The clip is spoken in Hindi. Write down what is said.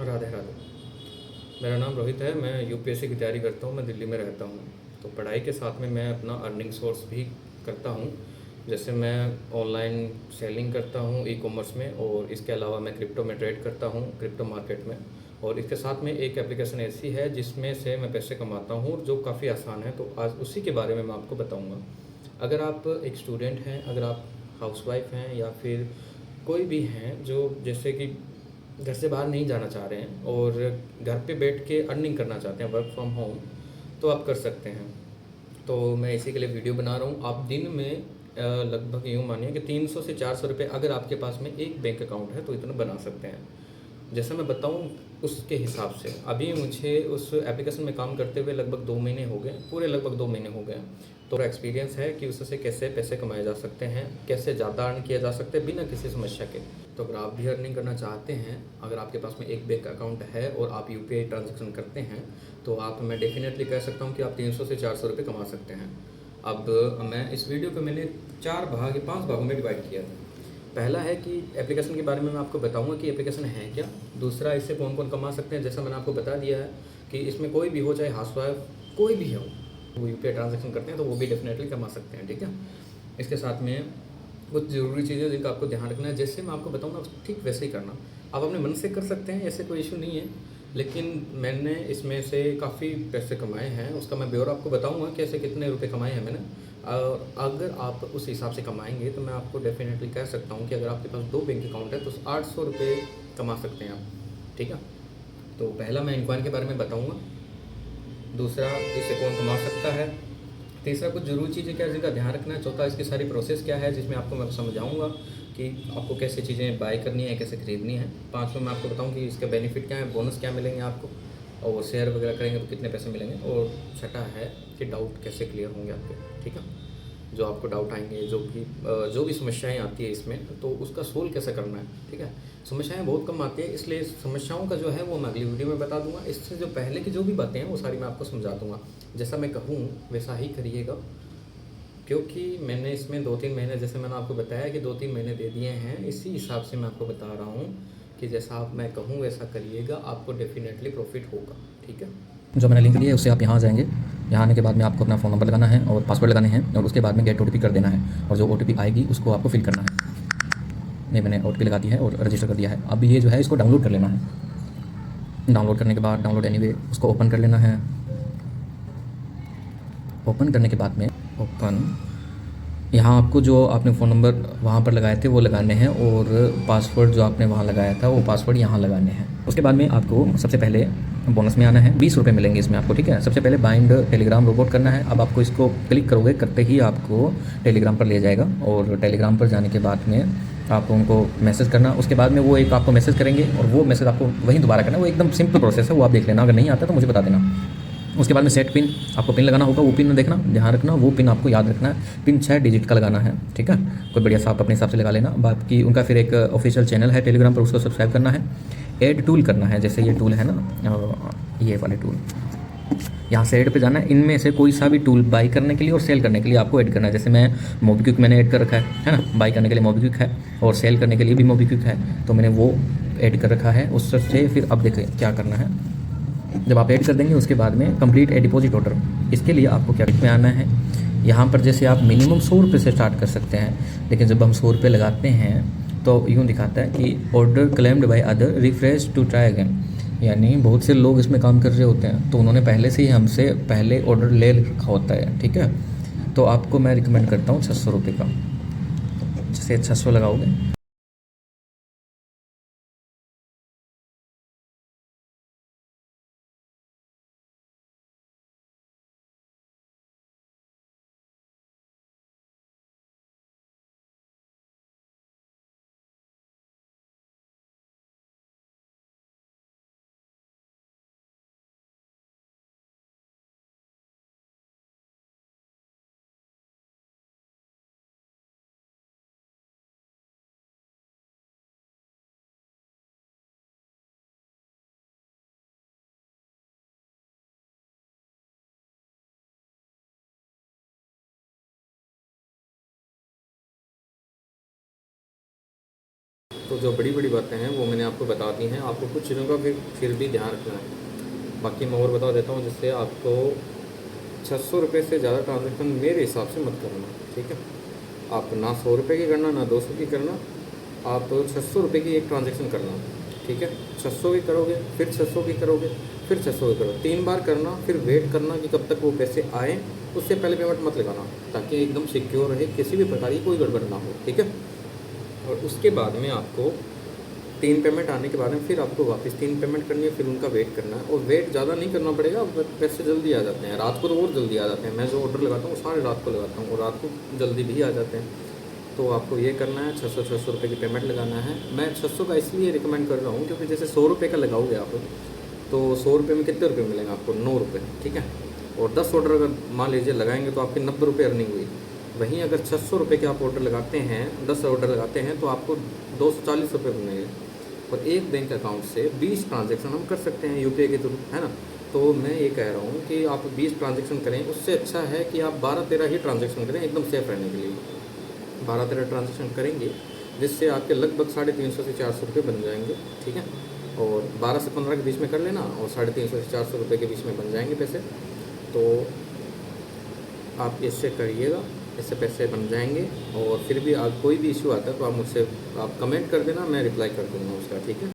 राधे राधे। मेरा नाम रोहित है। मैं यूपीएससी की तैयारी करता हूँ। मैं दिल्ली में रहता हूँ। तो पढ़ाई के साथ में मैं अपना अर्निंग सोर्स भी करता हूँ। जैसे मैं ऑनलाइन सेलिंग करता हूँ ई कॉमर्स में, और इसके अलावा मैं क्रिप्टो में ट्रेड करता हूँ, क्रिप्टो मार्केट में। और इसके साथ में एक एप्लीकेशन ऐसी है जिसमें से मैं पैसे कमाता हूँ, जो काफ़ी आसान है। तो आज उसी के बारे में मैं आपको बताऊँगा। अगर आप एक स्टूडेंट हैं, अगर आप हाउसवाइफ हैं, या फिर कोई भी हैं जो जैसे कि घर से बाहर नहीं जाना चाह रहे हैं और घर पे बैठ के अर्निंग करना चाहते हैं, वर्क फ्रॉम होम, तो आप कर सकते हैं। तो मैं इसी के लिए वीडियो बना रहा हूँ। आप दिन में लगभग यूँ मानिए कि 300 से 400 रुपये, अगर आपके पास में एक बैंक अकाउंट है तो इतना बना सकते हैं। जैसा मैं बताऊँ उसके हिसाब से, अभी मुझे उस एप्लीकेशन में काम करते हुए लगभग 2 महीने हो गए, पूरे लगभग 2 महीने हो गए। तो मेरा एक्सपीरियंस है कि उससे कैसे पैसे कमाए जा सकते हैं, कैसे ज़्यादा अर्न किया जा सकता है बिना किसी समस्या के। तो अगर आप भी अर्निंग करना चाहते हैं, अगर आपके पास में एक बैंक अकाउंट है और आप यूपीआई ट्रांजैक्शन करते हैं, तो आप, मैं डेफिनेटली कह सकता हूँ कि आप 300 से 400 रुपये कमा सकते हैं। अब मैं इस वीडियो को मैंने 4 भाग या 5 भागों में डिवाइड किया था। पहला है कि एप्लीकेशन के बारे में मैं आपको बताऊंगा कि एप्लीकेशन है क्या। दूसरा, इससे कौन कौन कमा सकते हैं। जैसा मैंने आपको बता दिया है कि इसमें कोई भी हो, चाहे हाउसवाइफ कोई भी हो, वो यूपीआई ट्रांजैक्शन करते हैं तो वो भी डेफिनेटली कमा सकते हैं। ठीक है। इसके साथ में कुछ ज़रूरी चीज़ें जिनका आपको ध्यान रखना है, जैसे मैं आपको बताऊंगा ठीक वैसे ही करना। आप अपने मन से कर सकते हैं, ऐसे कोई इशू नहीं है। लेकिन मैंने इसमें से काफ़ी पैसे कमाए हैं, उसका मैं ब्यौरा आपको बताऊंगा कैसे कितने रुपए कमाए हैं मैंने। और अगर आप उस हिसाब से कमाएंगे तो मैं आपको डेफिनेटली कह सकता हूँ कि अगर आपके पास 2 बैंक अकाउंट है तो 800 रुपये कमा सकते हैं आप। ठीक है। तो पहला मैं इनक्वायरी के बारे में बताऊँगा। दूसरा, इससे कौन कमा सकता है। तीसरा, कुछ ज़रूरी चीज़ें क्या है जिनका ध्यान रखना है। चौथा, इसकी सारी प्रोसेस क्या है, जिसमें आपको मैं समझाऊंगा कि आपको कैसे चीज़ें बाय करनी है, कैसे खरीदनी है। पाँचवा, मैं आपको बताऊँ कि इसका बेनिफिट क्या है, बोनस क्या मिलेंगे आपको, और शेयर वगैरह करेंगे तो कितने पैसे मिलेंगे। और छठा है कि डाउट कैसे क्लियर होंगे आपके। ठीक है। जो आपको डाउट आएंगे, जो भी समस्याएं आती है इसमें, तो उसका सोल्व कैसे करना है। ठीक है। समस्याएं बहुत कम आती है, इसलिए समस्याओं का जो है वो मैं अगली वीडियो में बता दूंगा। इससे जो पहले की जो भी बातें हैं वो सारी मैं आपको समझा दूंगा। जैसा मैं कहूँ वैसा ही करिएगा, क्योंकि मैंने इसमें 2-3 महीने, जैसे मैंने आपको बताया कि 2-3 महीने दे दिए हैं, इसी हिसाब से मैं आपको बता रहा हूँ कि जैसा आप, मैं कहूँ वैसा करिएगा, आपको डेफिनेटली प्रॉफिट होगा। ठीक है। जो मैंने लिंक दिया है उससे आप यहाँ जाएंगे। यहाँ आने के बाद में आपको अपना फ़ोन नंबर लगाना है और पासवर्ड लगाने हैं, और उसके बाद में गेट ओटीपी कर देना है, और जो ओटीपी आएगी उसको आपको फिल करना है। नहीं, मैंने ओटीपी लगा दी है और रजिस्टर कर दिया है। अब ये जो है इसको डाउनलोड कर लेना है। डाउनलोड करने के बाद डाउनलोड एनीवे उसको ओपन कर लेना है। ओपन करने के बाद में ओपन, यहाँ आपको जो आपने फ़ोन नंबर वहाँ पर लगाए थे वो लगाने हैं, और पासवर्ड जो आपने वहाँ लगाया था वो पासवर्ड यहाँ लगाने हैं। उसके बाद में आपको सबसे पहले बोनस में आना है। 20 रुपये मिलेंगे इसमें आपको। ठीक है। सबसे पहले बाइंड टेलीग्राम रोबोट करना है। अब आपको इसको क्लिक करोगे, करते ही आपको टेलीग्राम पर ले जाएगा, और टेलीग्राम पर जाने के बाद में आपको उनको मैसेज करना। उसके बाद में वो एक आपको मैसेज करेंगे, और वो मैसेज आपको वहीं दोबारा करना। वो एकदम सिंपल प्रोसेस है, वो आप देख लेना। अगर नहीं आता तो मुझे बता देना। उसके बाद में सेट पिन, आपको पिन लगाना होगा। वो पिन देखना, ध्यान रखना, वो पिन आपको याद रखना है। पिन 6 डिजिट का लगाना है। ठीक है। कोई बढ़िया सा आप अपने हिसाब से लगा लेना। बाकी उनका फिर एक ऑफिशियल चैनल है टेलीग्राम पर, उसको सब्सक्राइब करना है। ऐड टूल करना है, जैसे ये टूल है ना, ये वाले टूल, यहाँ से ऐड पे जाना है। इनमें से कोई सा भी टूल बाई करने के लिए और सेल करने के लिए आपको ऐड करना है। जैसे मैं मोबीक्विक मैंने ऐड कर रखा है ना, बाई करने के लिए मोबीक्विक है, और सेल करने के लिए भी मोबीक्विक है, तो मैंने वो ऐड कर रखा है। उससे फिर अब देखिए क्या करना है। जब आप ऐड कर देंगे उसके बाद में कंप्लीट ए डिपॉजिट ऑर्डर, इसके लिए आपको क्या में आना है। यहाँ पर जैसे आप मिनिमम 100 रुपये से स्टार्ट कर सकते हैं, लेकिन जब हम 100 रुपये लगाते हैं तो यूँ दिखाता है कि order claimed by other, refresh to try again. यानी बहुत से लोग इसमें काम कर रहे होते हैं, तो उन्होंने पहले से ही हमसे पहले ऑर्डर ले रखा होता है। ठीक है। तो आपको मैं रिकमेंड करता हूँ 600 रुपये का। जैसे 600 लगाओगे तो जो बड़ी बड़ी बातें हैं वो मैंने आपको बता दी हैं, आपको कुछ चीज़ों का फिर भी ध्यान रखना है। बाकी मैं और बता देता हूँ, जिससे आपको 600 रुपये से ज़्यादा ट्रांजेक्शन मेरे हिसाब से मत करना, ठीक है। आप ना 100 रुपये की करना, ना 200 की करना, आप 600 रुपये की एक ट्रांजेक्शन करना, ठीक है। 600 की करोगे, फिर 600 की करोगे, फिर 600 की करोगे, 3 बार करना, फिर वेट करना कि कब तक वो पैसे आए, उससे पहले पेमेंट मत लगाना, ताकि एकदम सिक्योर रहे, किसी भी प्रकार की कोई गड़बड़ ना हो, ठीक है। और उसके बाद में आपको 3 पेमेंट आने के बाद में फिर आपको वापस 3 पेमेंट करनी है, फिर उनका वेट करना है। और वेट ज़्यादा नहीं करना पड़ेगा, पैसे जल्दी आ जाते हैं, रात को तो और जल्दी आ जाते हैं। मैं जो ऑर्डर लगाता हूँ सारे रात को लगाता हूँ और रात को जल्दी भी आ जाते हैं। तो आपको ये करना है, 600 रुपये की पेमेंट लगाना है। मैं 600 का इसलिए रिकमेंड कर रहा हूँ क्योंकि जैसे 100 रुपये का लगाओगे आप, तो 100 रुपये में कितने रुपये मिलेंगे आपको? 9 रुपये, ठीक है। और 10 ऑर्डर अगर मान लीजिए लगाएंगे तो आपके 90 रुपये अर्निंग हुई। वहीं अगर 600 रुपये के आप ऑर्डर लगाते हैं, 10 ऑर्डर लगाते हैं, तो आपको 240 रुपये बनेंगे। और एक बैंक अकाउंट से 20 ट्रांजेक्शन हम कर सकते हैं यूपीआई के थ्रू, है ना। तो मैं ये कह रहा हूँ कि आप 20 ट्रांजेक्शन करें, उससे अच्छा है कि आप 12-13 ही ट्रांजेक्शन करें, एकदम सेफ रहने के लिए। 12-13 ट्रांजेक्शन करेंगे, जिससे आपके लगभग 350 से 400 रुपये बन जाएंगे, ठीक है। और 12 से 15 के बीच में कर लेना, और 350 से 400 रुपये के बीच में बन जाएंगे पैसे। तो आप इससे करिएगा, इससे पैसे बन जाएंगे। और फिर भी आप कोई भी इशू आता है तो आप मुझसे कमेंट कर देना, मैं रिप्लाई कर दूँगा उसका, ठीक है।